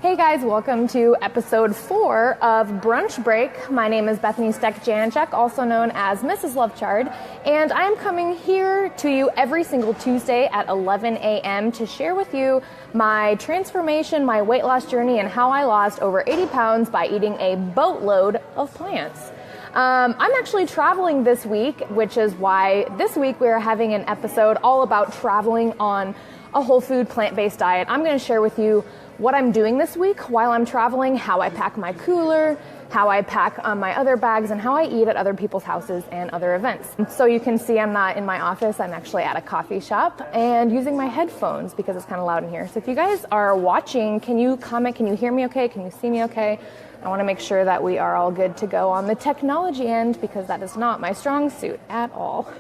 Hey guys, welcome to episode 4 of Brunch Break. My name is Bethany Steck-Janchek, also known as Mrs. Love Chard, and I'm coming here to you every single Tuesday at 11 a.m. to share with you my transformation, my weight loss journey, and how I lost over 80 pounds by eating a boatload of plants. I'm actually traveling this week, which is why this week we're having an episode all about traveling on a whole food plant-based diet. I'm going to share with you what I'm doing this week while I'm traveling, how I pack my cooler, how I pack my other bags, and how I eat at other people's houses and other events. So you can see I'm not in my office, I'm actually at a coffee shop and using my headphones because it's kind of loud in here. So if you guys are watching, can you comment, can you hear me okay, can you see me okay? I want to make sure that we are all good to go on the technology end because that is not my strong suit at all.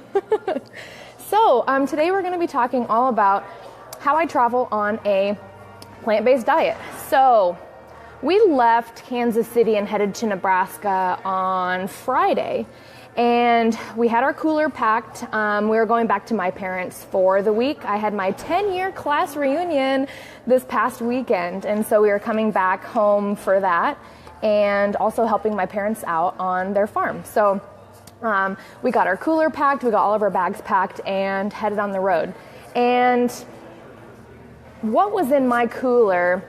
So today we're going to be talking all about how I travel on a plant-based diet. So we left Kansas City and headed to Nebraska on Friday, and we had our cooler packed. We were going back to my parents for the week. I had my 10-year class reunion this past weekend, and so we were coming back home for that and also helping my parents out on their farm. So we got our cooler packed, we got all of our bags packed, and headed on the road. And what was in my cooler?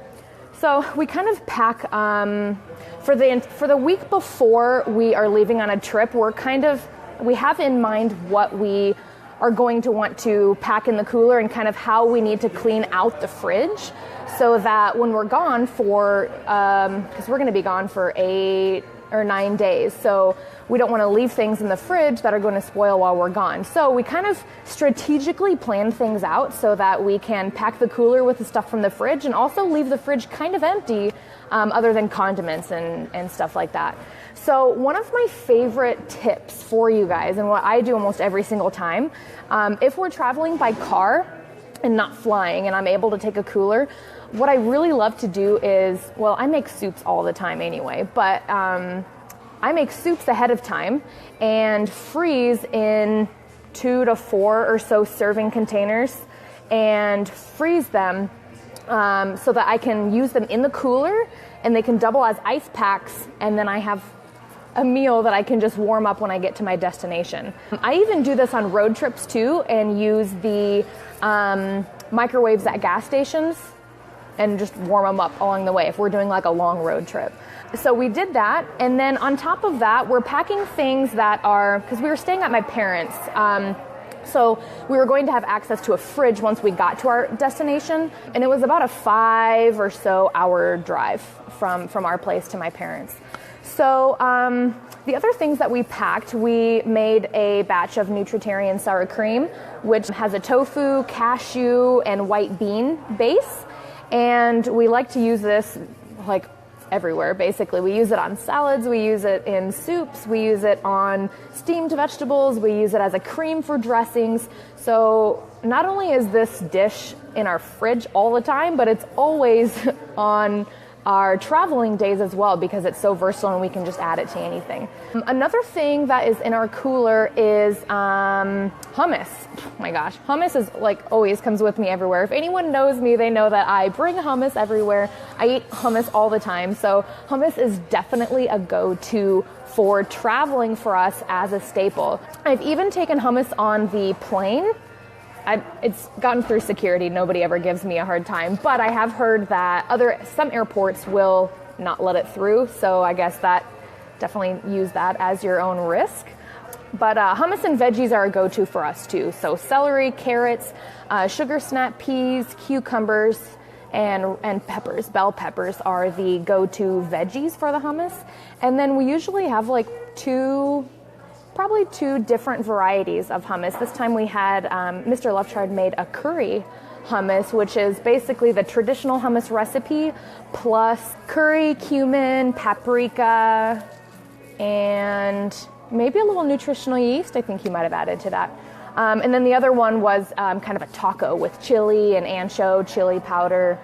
So we kind of pack for the week before we are leaving on a trip. We have in mind what we are going to want to pack in the cooler and kind of how we need to clean out the fridge so that when we're gone for because we're going to be gone for 8 or 9 days, so we don't want to leave things in the fridge that are going to spoil while we're gone. So we kind of strategically plan things out so that we can pack the cooler with the stuff from the fridge and also leave the fridge kind of empty other than condiments and stuff like that. So one of my favorite tips for you guys, and what I do almost every single time, if we're traveling by car and not flying and I'm able to take a cooler, what I really love to do is, well, I make soups all the time anyway, but I make soups ahead of time and freeze in 2 to 4 or so serving containers and freeze them so that I can use them in the cooler and they can double as ice packs, and then I have a meal that I can just warm up when I get to my destination. I even do this on road trips too and use the microwaves at gas stations and just warm them up along the way if we're doing like a long road trip. So we did that, and then on top of that, we're packing things that are, because we were staying at my parents', so we were going to have access to a fridge once we got to our destination, and it was about a 5 or so hour drive from our place to my parents'. So the other things that we packed, we made a batch of Nutritarian sour cream, which has a tofu, cashew, and white bean base. And we like to use this like everywhere, basically. We use it on salads, we use it in soups, we use it on steamed vegetables, we use it as a cream for dressings. So not only is this dish in our fridge all the time, but it's always on our traveling days as well because it's so versatile and we can just add it to anything. Another thing that is in our cooler is hummus. Oh my gosh, hummus is like always comes with me everywhere. If anyone knows me, they know that I bring hummus everywhere. I eat hummus all the time. So hummus is definitely a go-to for traveling for us as a staple. I've even taken hummus on the plane. It's gotten through security. Nobody ever gives me a hard time, but I have heard that some airports will not let it through. So I guess that definitely use that as your own risk. But hummus and veggies are a go-to for us too. So celery, carrots, sugar snap peas, cucumbers, and peppers. Bell peppers are the go-to veggies for the hummus. And then we usually have like probably two different varieties of hummus. This time we had Mr. Love Chard made a curry hummus, which is basically the traditional hummus recipe plus curry, cumin, paprika, and maybe a little nutritional yeast. I think he might have added to that. And then the other one was kind of a taco with chili and ancho, chili powder.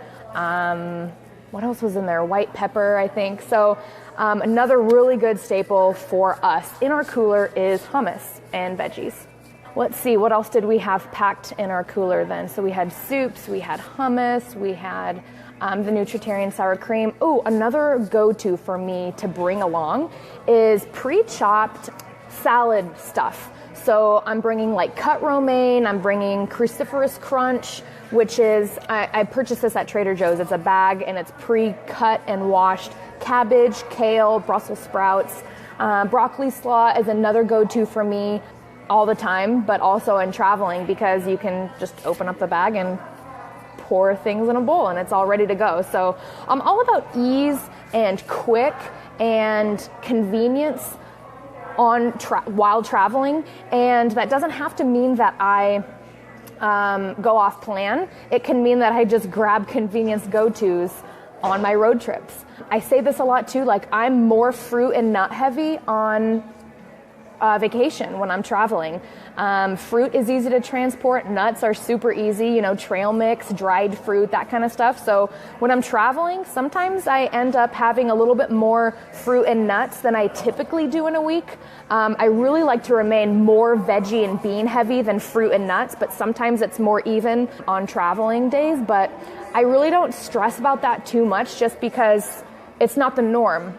What else was in there? White pepper, I think. So another really good staple for us in our cooler is hummus and veggies. Let's see, what else did we have packed in our cooler then? So we had soups, we had hummus, we had the nutritarian sour cream. Oh, another go-to for me to bring along is pre-chopped salad stuff. So I'm bringing like cut romaine, I'm bringing cruciferous crunch, which is, I purchased this at Trader Joe's. It's a bag and it's pre-cut and washed cabbage, kale, Brussels sprouts. Broccoli slaw is another go-to for me all the time, but also in traveling, because you can just open up the bag and pour things in a bowl and it's all ready to go. So I'm all about ease and quick and convenience while traveling, and that doesn't have to mean that I go off plan. It can mean that I just grab convenience go-tos on my road trips. I say this a lot too, like I'm more fruit and nut heavy on vacation when I'm traveling. Fruit is easy to transport. Nuts are super easy, trail mix, dried fruit, that kind of stuff. So when I'm traveling, sometimes I end up having a little bit more fruit and nuts than I typically do in a week. I really like to remain more veggie and bean heavy than fruit and nuts, but sometimes it's more even on traveling days. But I really don't stress about that too much, just because it's not the norm.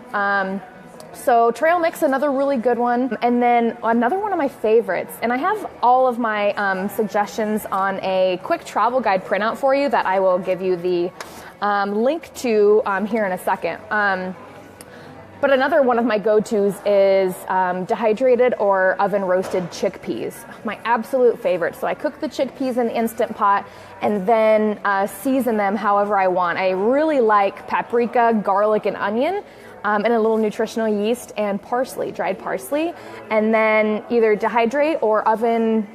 So trail mix, another really good one. And then another one of my favorites, and I have all of my suggestions on a quick travel guide printout for you that I will give you the link to here in a second. But another one of my go-tos is dehydrated or oven roasted chickpeas, my absolute favorite. So I cook the chickpeas in the Instant Pot and then season them however I want. I really like paprika, garlic, and onion. And a little nutritional yeast and parsley, dried parsley, and then either dehydrate or oven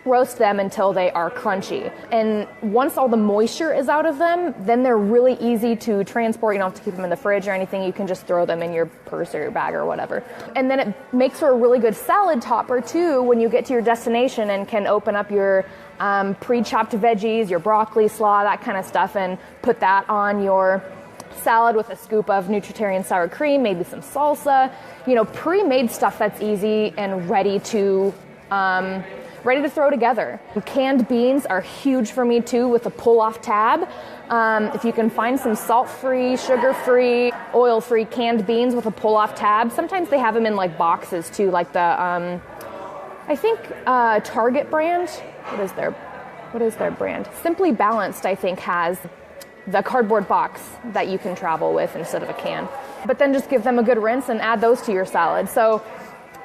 roast them until they are crunchy. And once all the moisture is out of them, then they're really easy to transport. You don't have to keep them in the fridge or anything. You can just throw them in your purse or your bag or whatever. And then it makes for a really good salad topper too when you get to your destination, and can open up your pre-chopped veggies, your broccoli slaw, that kind of stuff, and put that on your salad with a scoop of nutritarian sour cream, maybe some salsa, pre-made stuff that's easy and ready to throw together. Canned beans are huge for me too, with a pull-off tab. If you can find some salt-free, sugar-free, oil-free canned beans with a pull-off tab, sometimes they have them in like boxes too, like the I think Target brand. What is their brand? Simply Balanced, I think, has the cardboard box that you can travel with instead of a can. But then just give them a good rinse and add those to your salad. So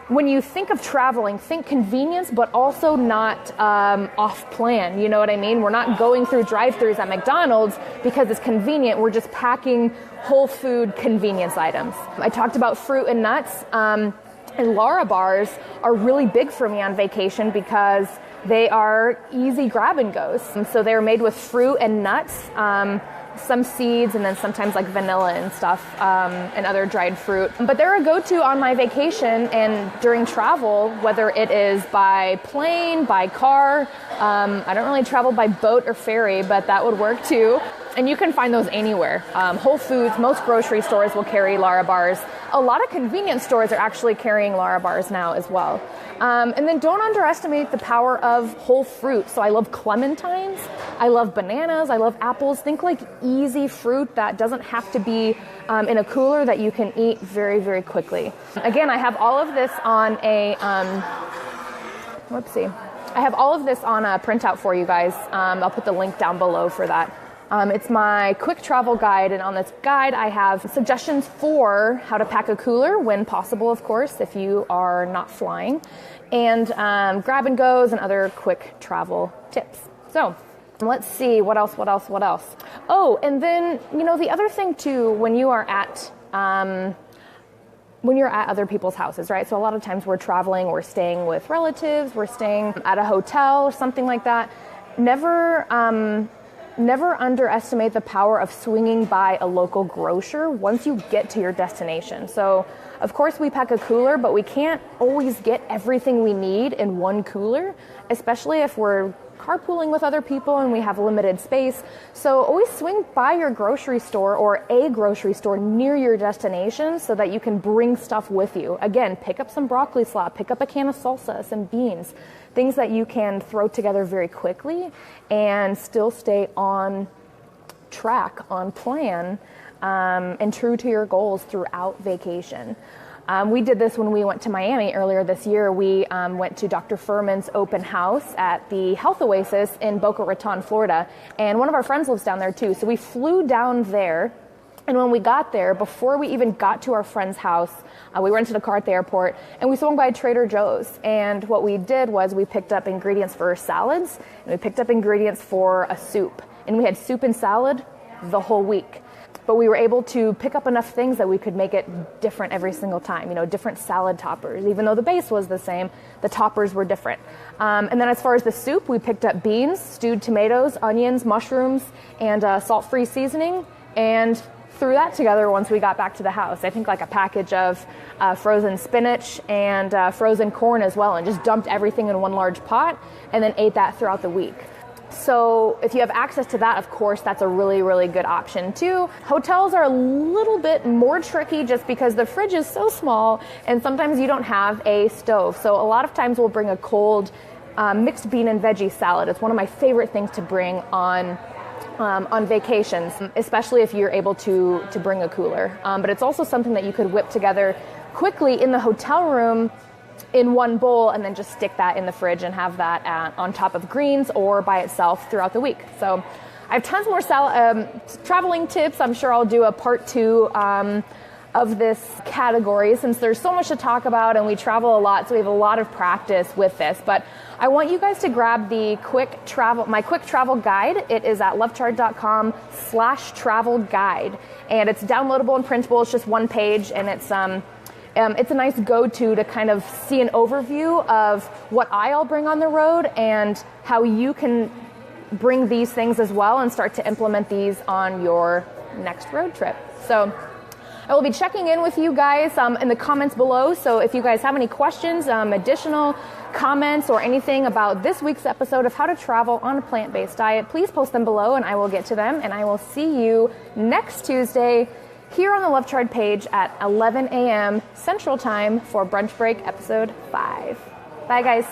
when you think of traveling, think convenience, but also not off plan. You know what I mean? We're not going through drive-thrus at McDonald's because it's convenient. We're just packing whole food convenience items. I talked about fruit and nuts, and Lara bars are really big for me on vacation because they are easy grab and goes. So they're made with fruit and nuts, some seeds, and then sometimes like vanilla and stuff, and other dried fruit. But they're a go-to on my vacation and during travel, whether it is by plane, by car. I don't really travel by boat or ferry, but that would work too. And you can find those anywhere. Whole Foods, most grocery stores will carry Lara bars. A lot of convenience stores are actually carrying Lara bars now as well. And then don't underestimate the power of whole fruit. So I love clementines, I love bananas, I love apples. Think like easy fruit that doesn't have to be in a cooler, that you can eat very, very quickly. Again, I have all of this on a, I have all of this on a printout for you guys. I'll put the link down below for that. It's my quick travel guide, and on this guide I have suggestions for how to pack a cooler when possible, of course, if you are not flying, and grab and goes and other quick travel tips. So let's see, what else? Oh, and then, the other thing too, when you are at other people's houses, right? So a lot of times we're traveling, we're staying with relatives, we're staying at a hotel or something like that. Never underestimate the power of swinging by a local grocer once you get to your destination. So, of course, we pack a cooler, but we can't always get everything we need in one cooler, especially if we're carpooling with other people and we have limited space. So always swing by your grocery store or a grocery store near your destination so that you can bring stuff with you. Again, pick up some broccoli slop, pick up a can of salsa, some beans, things that you can throw together very quickly and still stay on track, on plan, and true to your goals throughout vacation. We did this when we went to Miami earlier this year. We went to Dr. Furman's open house at the Health Oasis in Boca Raton, Florida. And one of our friends lives down there too. So we flew down there. And when we got there, before we even got to our friend's house, we rented a car at the airport and we swung by Trader Joe's. And what we did was we picked up ingredients for salads and we picked up ingredients for a soup. And we had soup and salad the whole week. But we were able to pick up enough things that we could make it different every single time, you know, different salad toppers. Even though the base was the same, the toppers were different. And then as far as the soup, we picked up beans, stewed tomatoes, onions, mushrooms, and salt-free seasoning, and threw that together once we got back to the house. I think like a package of frozen spinach and frozen corn as well, and just dumped everything in one large pot and then ate that throughout the week. So if you have access to that, of course, that's a really, really good option too. Hotels are a little bit more tricky just because the fridge is so small and sometimes you don't have a stove. So a lot of times we'll bring a cold mixed bean and veggie salad. It's one of my favorite things to bring on vacations, especially if you're able to bring a cooler. But it's also something that you could whip together quickly in the hotel room in one bowl and then just stick that in the fridge and have that on top of greens or by itself throughout the week. So I have tons more traveling tips. I'm sure I'll do a part 2 of this category since there's so much to talk about and we travel a lot, so we have a lot of practice with this. But I want you guys to grab the my quick travel guide. It is at lovechard.com/travel guide, and it's downloadable and printable. It's just one page, and it's a nice go-to to kind of see an overview of what I'll bring on the road and how you can bring these things as well and start to implement these on your next road trip. So I will be checking in with you guys in the comments below. So if you guys have any questions, additional comments, or anything about this week's episode of how to travel on a plant-based diet, please post them below and I will get to them. And I will see you next Tuesday here on the Love Chard page at 11 a.m. Central Time for Brunch Break episode 5. Bye, guys.